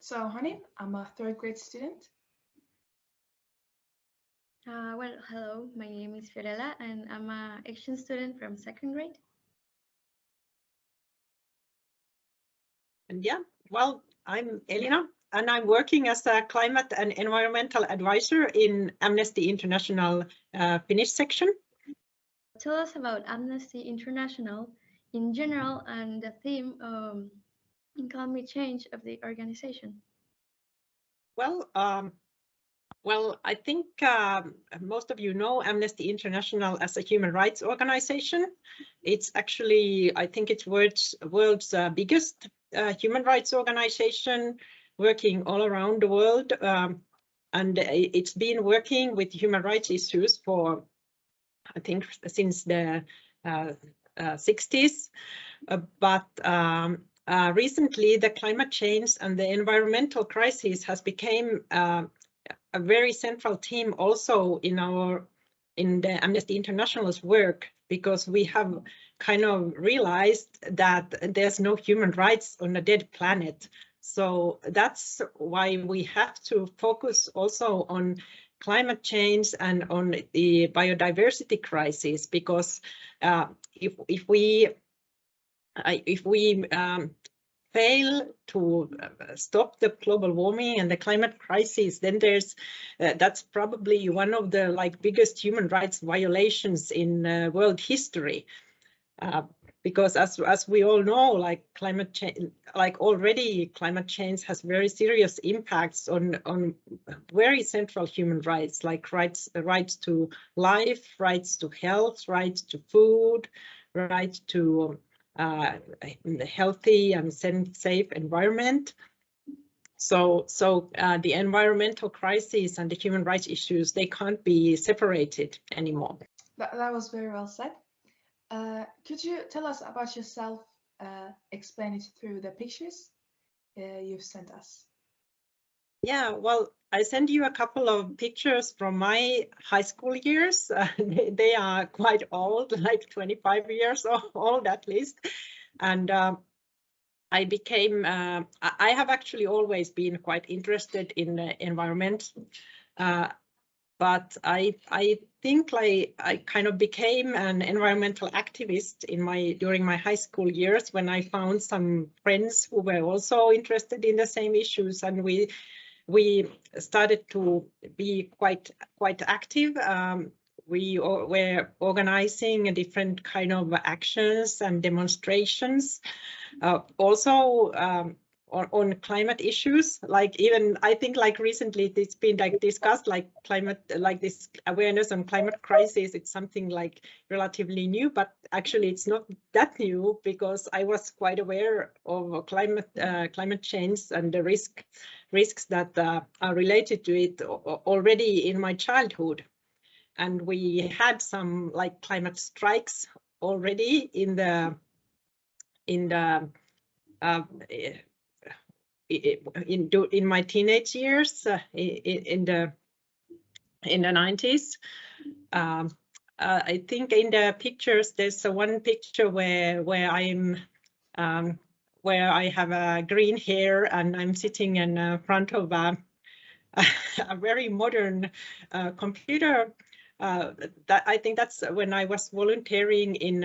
So, Hanin, I'm a third grade student. Well, hello, my name is Fiorella and I'm an exchange student from second grade. And yeah, well, I'm Elina and I'm working as a climate and environmental advisor in Amnesty International Finnish section. Tell us about Amnesty International in general and the theme in climate change of the organization. Well, I think most of you know Amnesty International as a human rights organization. It's actually, I think it's world's biggest human rights organization, working all around the world. And it's been working with human rights issues for, I think, since the 60s. But recently, the climate change and the environmental crisis has become a very central theme also in the Amnesty International's work, because we have kind of realized that there's no human rights on a dead planet. So that's why we have to focus also on climate change and on the biodiversity crisis, because if we fail to stop the global warming and the climate crisis, then that's probably one of the biggest human rights violations in world history. Because as we all know, climate change, already climate change has very serious impacts on very central human rights, like rights to life, rights to health, rights to food, rights to healthy and safe environment. So the environmental crisis and the human rights issues, they can't be separated anymore. That was very well said. Could you tell us about yourself, explain it through the pictures you've sent us? Yeah, well, I sent you a couple of pictures from my high school years. They are quite old, like 25 years old at least. And I have actually always been quite interested in the environment. But I think I kind of became an environmental activist during my high school years, when I found some friends who were also interested in the same issues, and we started to be quite active. We were organizing different kind of actions and demonstrations, also on climate issues. Even I think recently it's been discussed, climate, this awareness on climate crisis. It's something relatively new, but actually it's not that new, because I was quite aware of climate change and the risks that are related to it already in my childhood. And we had some climate strikes already in my teenage years, in the 90s. I think in the pictures there's one picture where I have a green hair and I'm sitting in front of a very modern computer. That I think that's when I was volunteering in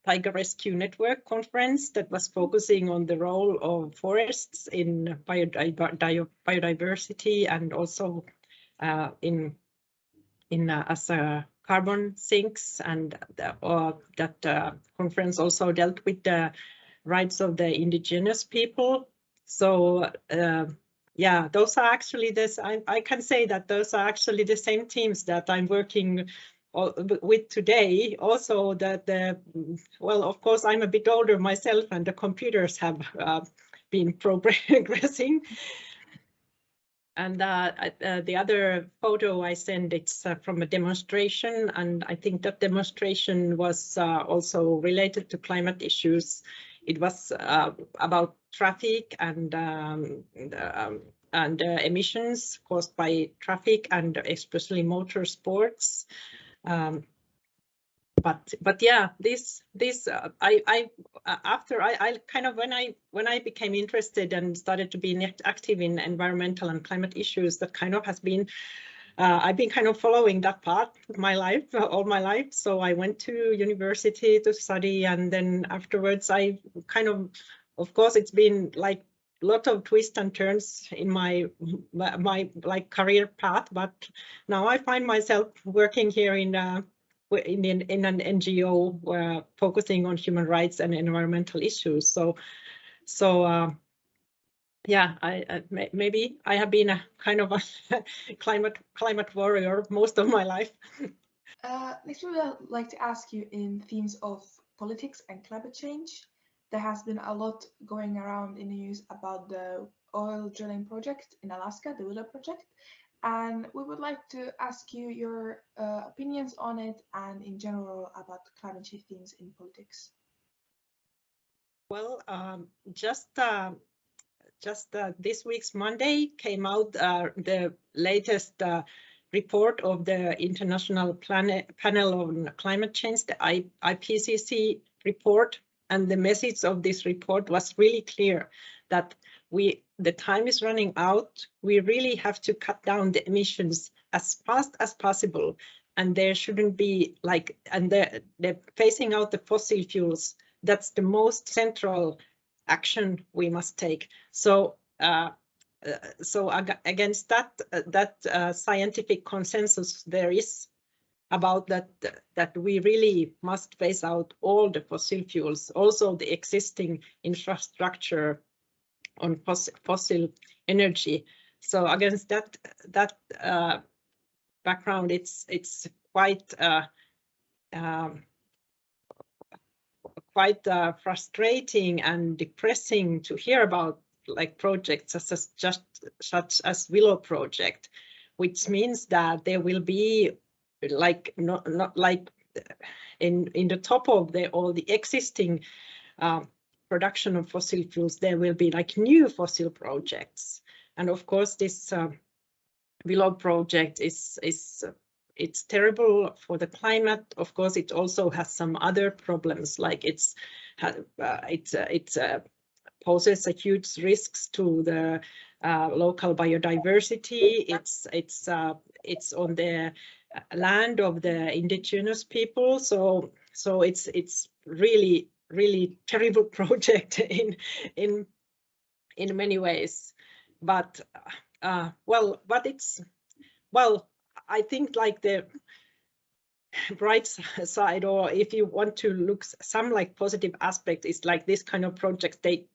Tiger Rescue Network conference that was focusing on the role of forests in biodiversity, and also as carbon sinks, and that conference also dealt with the rights of the indigenous people. So yeah, those are actually I can say that those are actually the same teams that I'm working with today. Also well, of course, I'm a bit older myself, and the computers have been progressing. And the other photo I sent, it's from a demonstration, and I think that demonstration was also related to climate issues. It was about traffic and emissions caused by traffic, and especially motorsports. but yeah, I after I kind of when I became interested and started to be active in environmental and climate issues, that kind of has been I've been kind of following that path of my life all my life. So I went to university to study, and then afterwards I kind of course it's been like a lot of twists and turns in my like career path, but now I find myself working here in an NGO focusing on human rights and environmental issues. So yeah, maybe I have been a kind of a climate warrior most of my life. Next, we would like to ask you in themes of politics and climate change. There has been a lot going around in the news about the oil drilling project in Alaska, the Willow Project, and we would like to ask you your opinions on it and in general about climate change themes in politics. Well, just this week's Monday came out the latest report of the International Panel on Climate Change, the IPCC report, and the message of this report was really clear that the time is running out. We really have to cut down the emissions as fast as possible, and there shouldn't be like, and they're phasing out the fossil fuels. That's the most central action we must take. So against that scientific consensus there is about that we really must phase out all the fossil fuels, also the existing infrastructure on fossil energy. So against that background, it's quite frustrating and depressing to hear about like projects such as Willow Project, which means that there will be like not like in the top of all the existing production of fossil fuels, there will be like new fossil projects. And of course this Willow Project it's terrible for the climate. Of course, it also has some other problems, like it poses a huge risks to the local biodiversity. It's on the land of the indigenous people, so it's really terrible project in many ways. But I think like the bright side, or if you want to look some like positive aspect, is like this kind of projects, they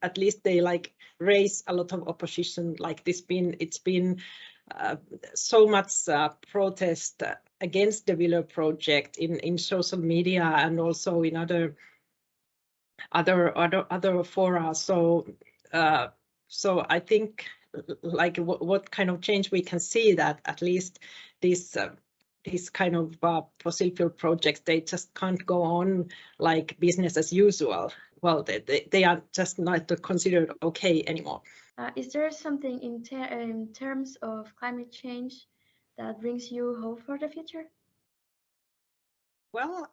at least they like raise a lot of opposition. Like it's been so much protest against the Willow Project in social media and also in other fora. So I think like what kind of change we can see, that at least these kind of fossil fuel projects, they just can't go on like business as usual. Well, they are just not considered okay anymore. Is there something in terms of climate change that brings you hope for the future? Well,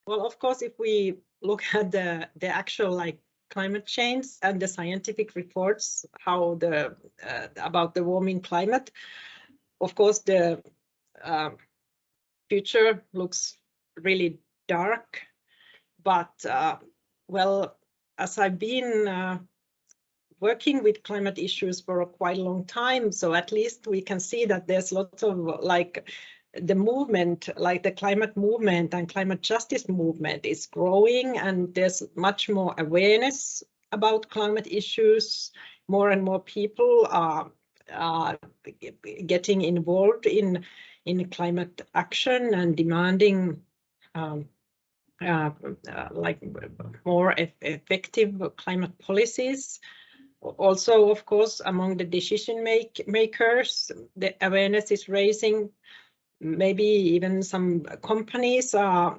of course, if we look at the actual like climate change and the scientific reports, how about the warming climate, of course the future looks really dark. But well, as I've been working with climate issues for a quite long time, so at least we can see that there's lots of like the movement, like the climate movement and climate justice movement is growing, and there's much more awareness about climate issues. More and more people are getting involved in climate action and demanding like more effective climate policies. Also, of course, among the decision makers, the awareness is raising. Maybe even some companies are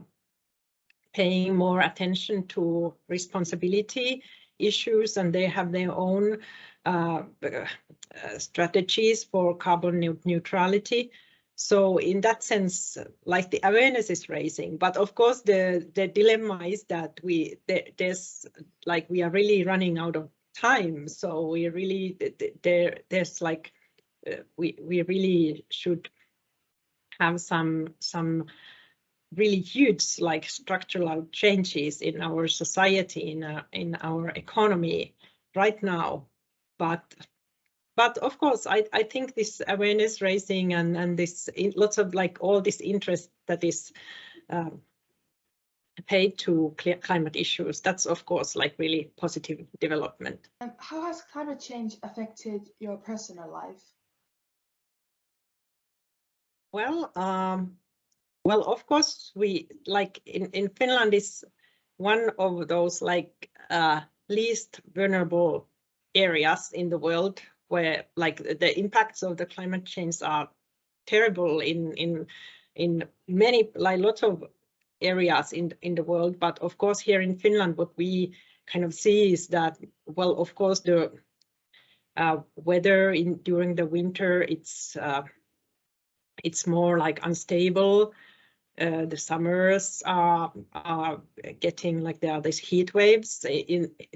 paying more attention to responsibility issues, and they have their own strategies for carbon neutrality. So in that sense, like the awareness is raising, but of course the dilemma is that there's like we are really running out of time. So we really there's like we really should have some really huge like structural changes in our society, in our economy right now. But of course, I think this awareness raising and this lots of like all this interest that is paid to climate issues, that's of course like really positive development. How has climate change affected your personal life? Well, of course, we like in Finland is one of those like least vulnerable areas in the world where like the impacts of the climate change are terrible in many like lots of areas in the world. But of course, here in Finland, what we kind of see is that, well, of course, the weather during the winter it's more like unstable. The summers are getting like there are these heat waves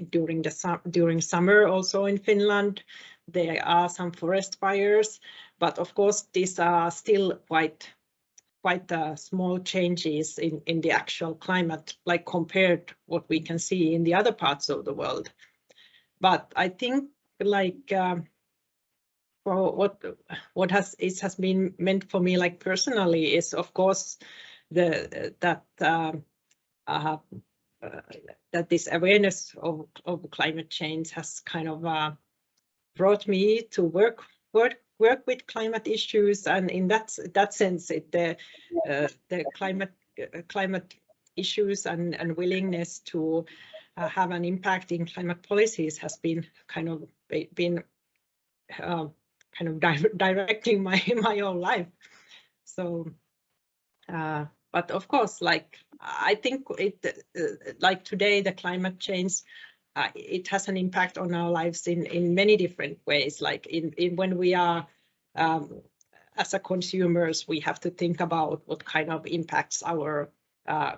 during summer also in Finland. There are some forest fires, but of course these are still quite small changes in the actual climate, like compared what we can see in the other parts of the world. But I think like for what has been meant for me like personally is of course that this awareness of climate change has kind of brought me to work with climate issues, and in that sense the climate issues and willingness to have an impact in climate policies has been kind of directing my whole life. So but of course, like I think it like today the climate change it has an impact on our lives in many different ways. Like in when we are as a consumers, we have to think about what kind of impacts our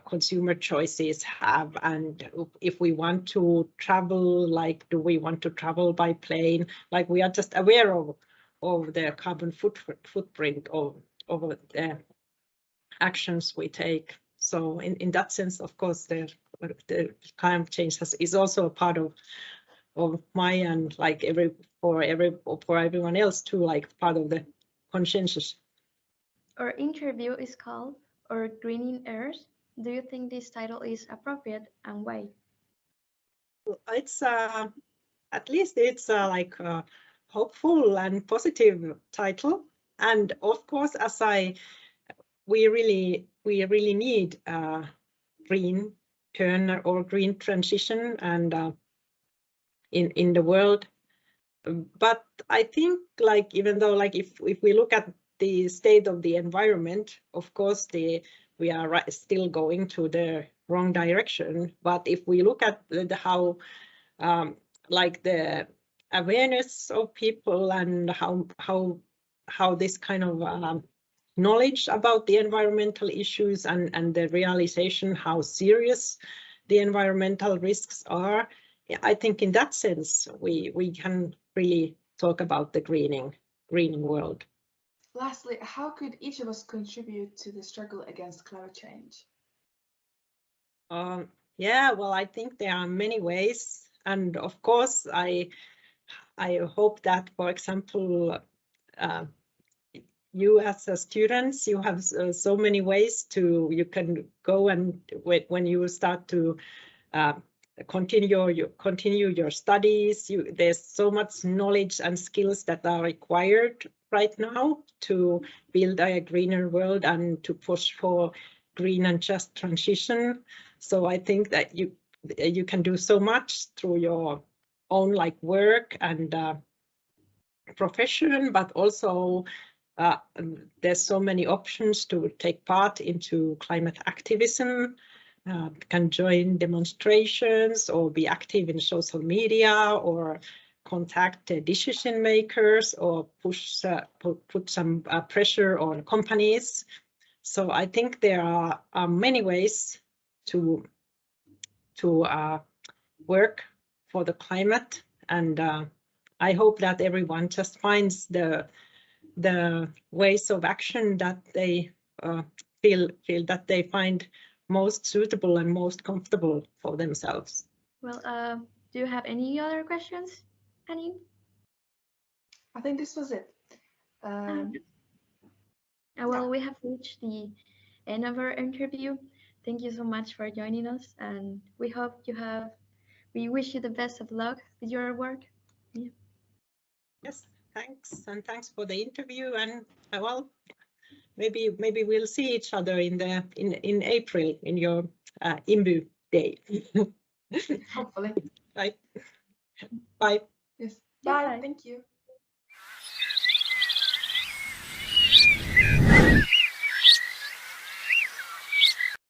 consumer choices have, and if we want to travel, like do we want to travel by plane? Like we are just aware of the carbon footprint of the actions we take. So in that sense, of course, the climate change is also a part of my and like for everyone else too, like part of the consensus. Our interview is called "Our Greening Earth." Do you think this title is appropriate, and why? It's at least it's like a hopeful and positive title, and of course, we really need green turn or green transition and in the world. But I think like even though like if we look at the state of the environment, of course we are still going to the wrong direction. But if we look at how like the awareness of people and how this kind of knowledge about the environmental issues and the realization how serious the environmental risks are, I think in that sense we can really talk about the greening world. Lastly, how could each of us contribute to the struggle against climate change? Yeah, well, I think there are many ways, and of course I hope that, for example, you as students, you have so many ways you can go, and when you start to continue your studies, there's so much knowledge and skills that are required right now to build a greener world and to push for green and just transition. So I think that you can do so much through your own like work and profession, but also there's so many options to take part into climate activism. Can join demonstrations or be active in social media or contact decision makers or put some pressure on companies. So I think there are many ways to work for the climate, and I hope that everyone just finds the ways of action that they feel that they find most suitable and most comfortable for themselves. Well, do you have any other questions, Hanin? I think this was it. Well, we have reached the end of our interview. Thank you so much for joining us, and we hope we wish you the best of luck with your work. Yeah. Yes, thanks, and thanks for the interview. And well, maybe we'll see each other in April in your IMBU day. Hopefully. Right. Bye. Yes. Yeah, Bye. bye. Thank you.